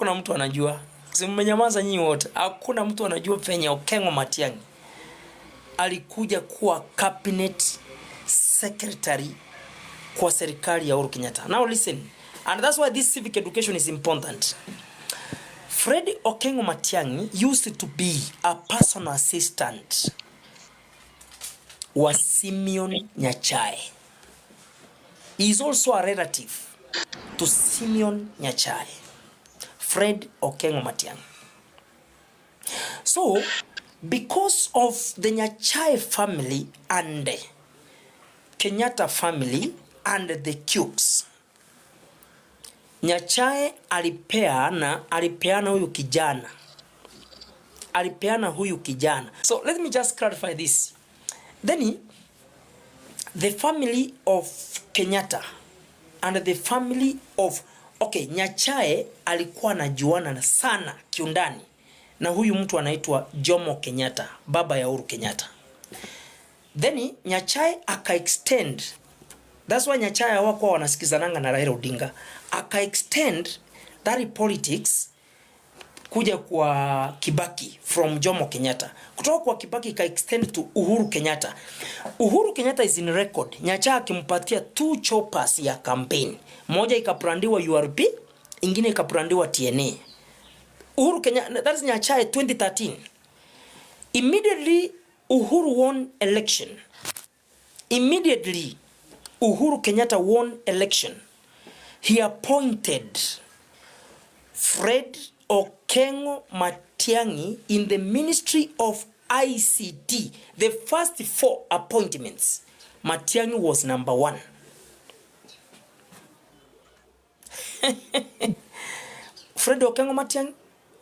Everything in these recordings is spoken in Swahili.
hakuna mtu anajua. Mmenyamaza nyinyi wote. Hakuna mtu anajua penye Okengo Matiang'i alikuja kuwa cabinet secretary kwa serikali ya Uhuru Kenyatta. Now listen, and that's why this civic education is important. Fred Okengo Matiang'i used to be a personal assistant wa Simeon Nyachae. He is also a relative to Simeon Nyachae. Fred Okengo Matiang'i. So, because of the Nyachae family and the Kenyatta family and the Cukes, Nyachae alipeana huyu kijana. So let me just clarify this. Then the family of Kenyatta and the family of Nyachae alikuwa anajuana sana kiundani na huyu mtu anaitwa Jomo Kenyatta, baba ya Uhuru Kenyatta. Then Nyachae aka-extend, that's why Nyachae hawakuwa wanasikizananga na Raila Odinga, aka-extend that politics kuja kwa Kibaki from Jomo Kenyatta. Kutoka kwa Kibaki ika-extend to Uhuru Kenyatta. Uhuru Kenyatta is in record. Nyachae akimpatia 2 choppers ya campaign. Moja ikaprandiwa URP, ingine ikaprandiwa TNA. Uhuru Kenyatta, that is Nyachae 2013. Immediately Uhuru won election. Immediately Uhuru Kenyatta won election. He appointed Fred Okengo Matiang'i in the Ministry of ICT. The first 4 appointments, Matiang'i was number 1. Fred Okengo Matiang'i,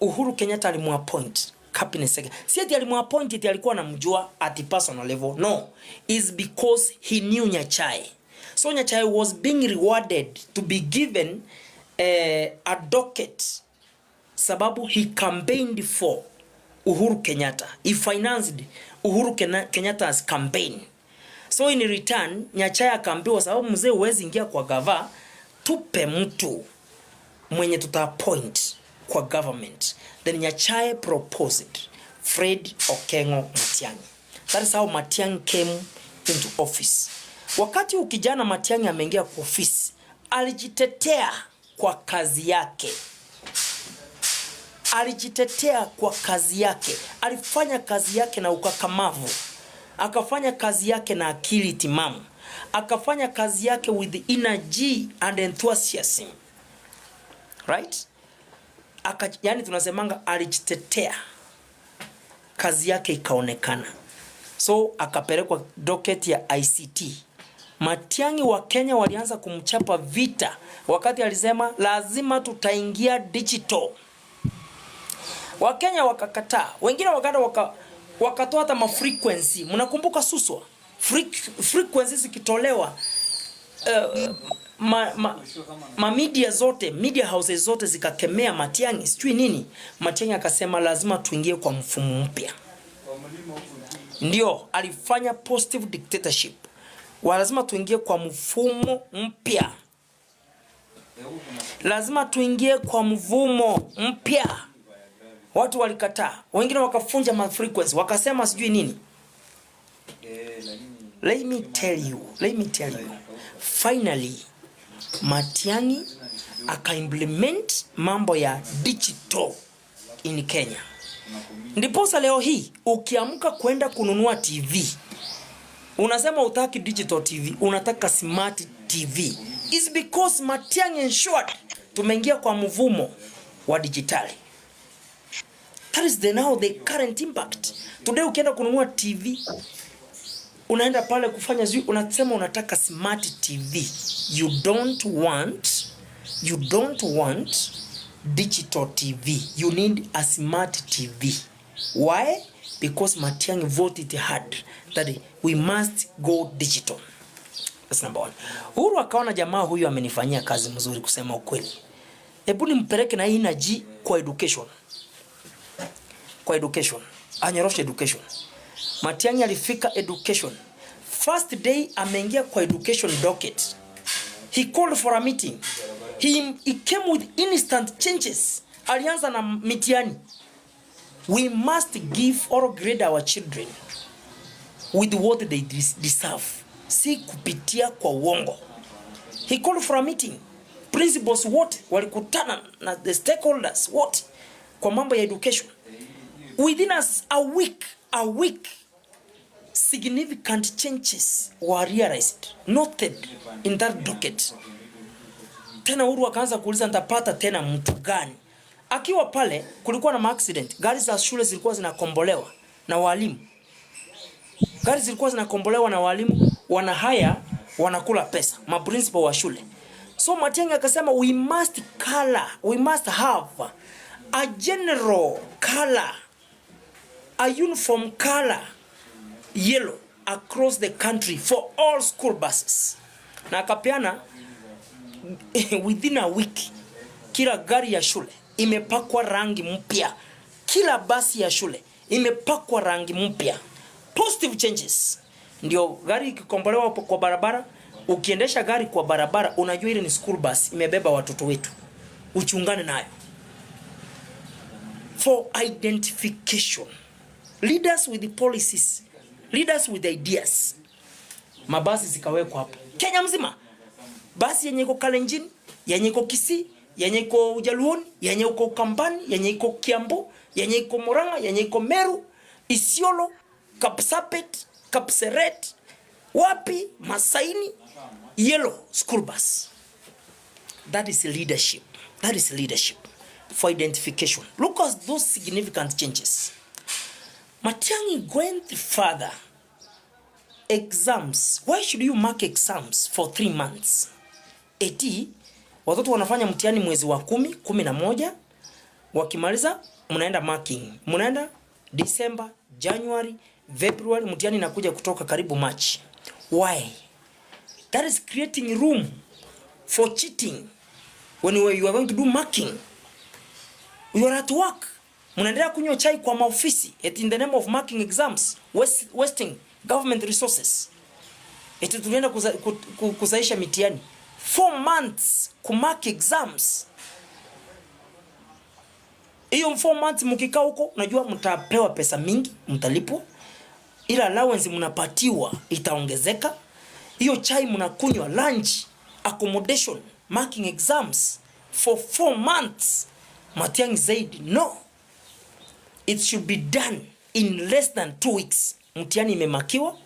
Uhuru Kenyatta alimuappoint cabinet secretary. Si ati alimuappoint ati alikuwa anamjua at the personal level. No, is because he knew Nyachae. So Nyachae was being rewarded to be given a docket sababu he campaigned for Uhuru Kenyatta. He financed Uhuru Kenyatta's campaign. So in return, Nyachae akaambiwa sababu mzee huwezi ingia kwa gava, tupe mtu mwenye tuta-appoint kwa government. Then Nyachae proposed Fred Okengo Matiang'i. That is how Matiang'i came into office. Wakati ukijana Matiang'i ameingia kwa office, alijitetea kwa kazi yake. Alijitetea kwa kazi yake. Alifanya kazi yake na ukakamavu. Akafanya kazi yake na akili timamu. Akafanya kazi yake with energy and enthusiasm. Right? Yani tunasemanga alijitetea. Kazi yake ikaonekana. So akapelekwa docket ya ICT. Matiang'i wa Kenya walianza kumchapa vita wakati alisema lazima tutaingia digital. Wakenya wakakataa. Wengine wakatoa hata frequency. Mnakumbuka Suswa? Frequency zikitolewa media zote, media houses zote zikakemea Matiang'i. Sijui nini? Matiang'i akasema lazima tuingie kwa mfumo mpya. Ndio, alifanya positive dictatorship. Lazima tuingie kwa mfumo mpya. Lazima tuingie kwa mfumo mpya. Watu walikataa. Wengine wakafunja frequency, wakasema sijui nini. Let me tell you. Finally, Matiang'i aka-implement mambo ya digital in Kenya. Ndiposa leo hii ukiamka kwenda kununua TV, unasema utaki digital TV, unataka smart TV. It's because Matiang'i ensured tumeingia kwa mvumo wa digitali. That is now the current impact. Today ukienda kununua TV, unaenda pale kufanya zui, unasema unataka smart TV. You don't want digital TV. You need a smart TV. Why? Because Matiang'i voted hard that we must go digital. That's number 1. Uhuru akaona jamaa huyu amenifanyia kazi mzuri kusema ukweli. Hebu nimpeleke na energy kwa education. Anyoroshe education. Matiang'i alifika education. First day ameingia kwa education docket. He called for a meeting. He came with instant changes. alianza na mitihani. We must give or grade our children with what they deserve, si kupitia kwa uongo. He called for a meeting. Principals wote walikutana na the stakeholders wote kwa mambo ya education. Within a week, significant changes were realized, noted in that docket. Tena Uhuru akaanza kuuliza nitapata tena mtu gani? Akiwa pale kulikuwa na accident. Gari za shule zilikuwa zinakombolewa na walimu. Gari zilikuwa zinakombolewa na walimu, wanahaya, wanakula pesa, maprincipal wa shule. So Matiang'i akasema we must have a general color, a uniform color, yellow, across the country for all school buses. Na akapeana within a week, kila gari ya shule imepakwa rangi mpya. Kila basi ya shule imepakwa rangi mpya. Positive changes. Ndio gari ikikombolewa kwa barabara, ukiendesha gari kwa barabara unajua ile ni school bus imebeba watoto wetu. Uchungane nayo. For identification. Leaders with the policies, leaders with the ideas. Mabasi zikawekwa hapo. Kenya mzima. Basi yenye iko Kalenjin, yenye iko Kisii, yenye iko Ujaluoni, yenye iko Ukambani, yenye iko Kiambu, yenye iko Murang'a, yenye iko Meru, Isiolo, Kapsabet, Kapseret, wapi, Masaini, yellow school bus. That is leadership. That is leadership for identification. Look at those significant changes. Matiang'i going further. Exams. Why should you mark exams for 3 months? Eti watoto wanafanya mtihani mwezi wa 10, 11, wakimaliza mnaenda marking. Mnaenda December, January, February, mtihani inakuja kutoka karibu March. Why? That is creating room for cheating. When you are going to do marking, you are at work. Mnaendelea kunywa chai kwa maofisi in the name of marking exams, wasting government resources. Eti tulienda kusaisha mitihani 4 months kumark exams. Hiyo 4 months mkikaa huko unajua mtapewa pesa mingi, mtalipwa. Ila allowance mnapatiwa itaongezeka. Hiyo chai mnakunywa, lunch, accommodation, marking exams for 4 months. Matiang'i said no. It should be done in less than 2 weeks. Mtihani imemakiwa.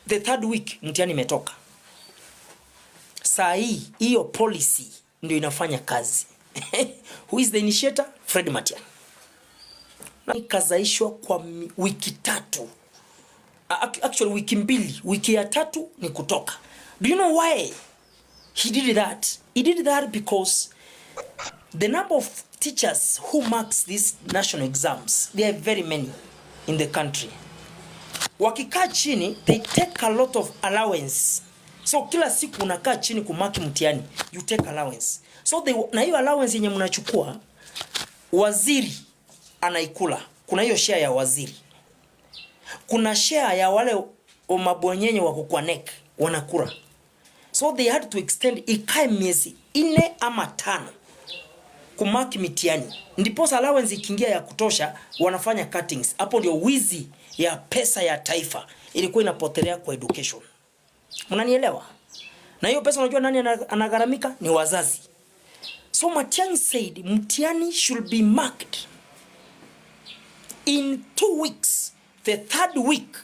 The 3rd week mtihani imetoka. Saa hii hiyo policy ndio inafanya kazi. Who is the initiator? Fred Matiang'i. Na ikazaishwa kwa wiki 3. Actually wiki 2. Wiki ya 3 ni kutoka. Do you know why he did that? He did that because the number of teachers who marks these national exams, there are very many in the country. Wakikaa chini, they take a lot of allowance. So kila siku unakaa chini kumaki mtihani, you take allowance. So na hiyo allowance yenye mnachukua, waziri anaikula. Kuna hiyo share ya waziri. Kuna share ya wale mabwanyenye wa kukwanek wanakula. So they had to extend ikae miezi 4 ama 5 kumaki mitihani. Ndipo allowance ikiingia ya kutosha wanafanya cuttings. Hapo ndio wizi ya pesa ya taifa ilikuwa inapotelea kwa education. Mnanielewa? Na hiyo pesa unajua nani anagharamika? Ni wazazi. So Matiang'i said mtihani should be marked in 2 weeks. The 3rd week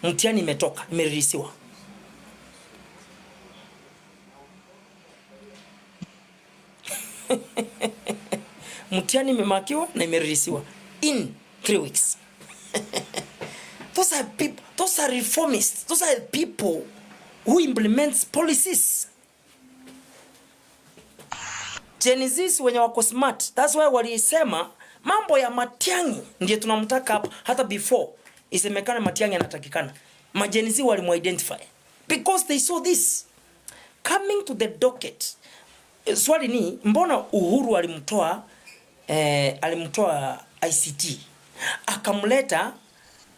mtihani imetoka, imereleasiwa. Mtihani imemakiwa na imereleasiwa in 3 weeks. Those are people, those are reformists. Those are people who implements policies. Gen Zs wenye wako smart. That's why walisema mambo ya Matiang'i ndiye tunamtaka hapa. Hata before isemekana Matiang'i anatakikana, ma Gen Z walimu-identify because they saw this coming to the docket. Swali ni mbona Uhuru alimtoa ICT akamleta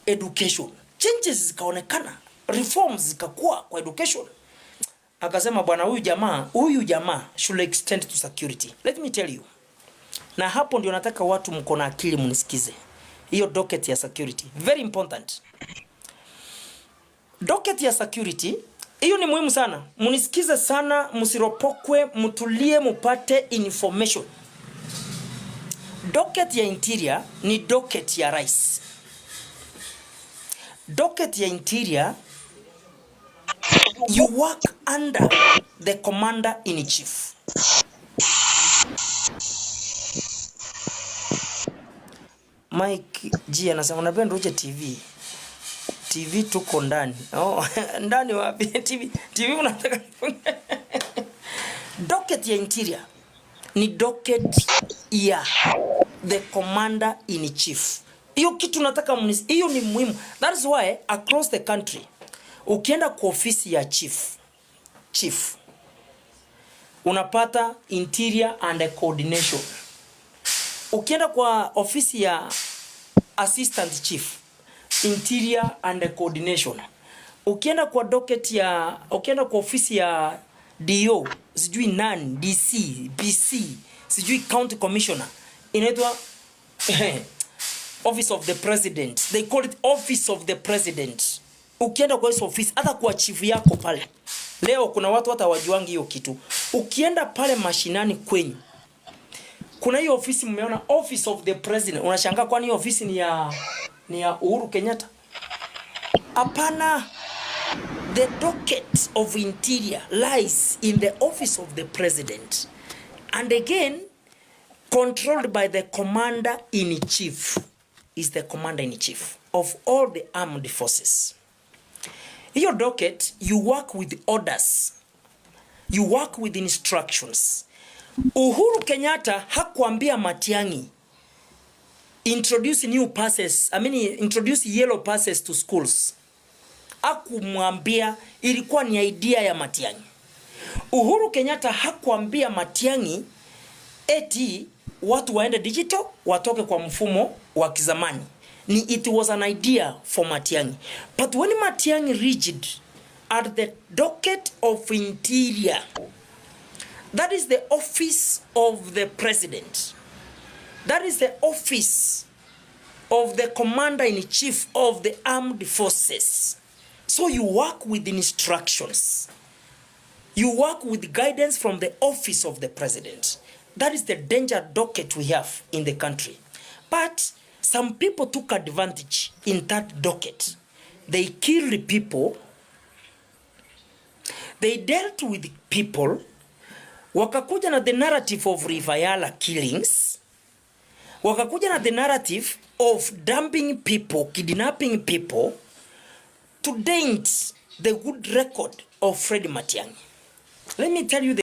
education, changes zikaonekana, reforms zikakuwa kwa education. Akasema bwana huyu jamaa should extend to security. Let me tell you, Na hapo ndio nataka watu mko na akili munisikize. Hiyo docket ya security, very important. Docket ya security, hiyo ni muhimu sana. Munisikize sana, musiropokwe, mutulie, mupate information. Docket ya interior ni docket ya rais. Docket ya interior, you work under the commander in chief. Mike G anasema unapenda uje TV. TV tuko ndani. Oh, ndani wapi? TV unataka. Docket ya interior ni docket ya the commander in chief. Hiyo kitu nataka hiyo ni muhimu. That's why across the country ukienda kwa ofisi ya chief unapata interior and coordination. Ukienda kwa ofisi ya assistant chief, interior and coordination. Ukienda kwa ukienda kwa ofisi ya DO, sijui nani, DC, BC, sijui county commissioner, inaitwa office of the president. They call it office of the president. Ukienda kwa hiyo office, hata kwa chief yako pale. Leo kuna watu hata wajuangi hiyo kitu. Ukienda pale mashinani kwenyu, kuna hiyo ofisi mmeona office of the president. Unashangaa kwani hiyo ofisi ni ya Uhuru Kenyatta? Hapana. The docket of interior lies in the office of the president. And again, controlled by the commander in chief. Is the commander in chief of all the armed forces. Hiyo docket, you work with orders. You work with instructions. Uhuru Kenyatta hakuambia Matiang'i introduce new passes, introduce yellow passes to schools. Hakumwambia, ilikuwa ni idea ya Matiang'i. Uhuru Kenyatta hakuambia Matiang'i eti watu waende digital, watoke kwa mfumo wa kizamani. It was an idea for Matiang'i. But when Matiang'i reached at the docket of interior, that is the office of the president. That is the office of the commander-in-chief of the armed forces. So you work with instructions. You work with guidance from the office of the president. That is the danger docket we have in the country. But some people took advantage in that docket. They killed people. They dealt with people. Wakakuja na the narrative of Rivayala killings. Wakakuja na the narrative of dumping people, kidnapping people, to dent the good record of Fred Matiang'i. Let me tell you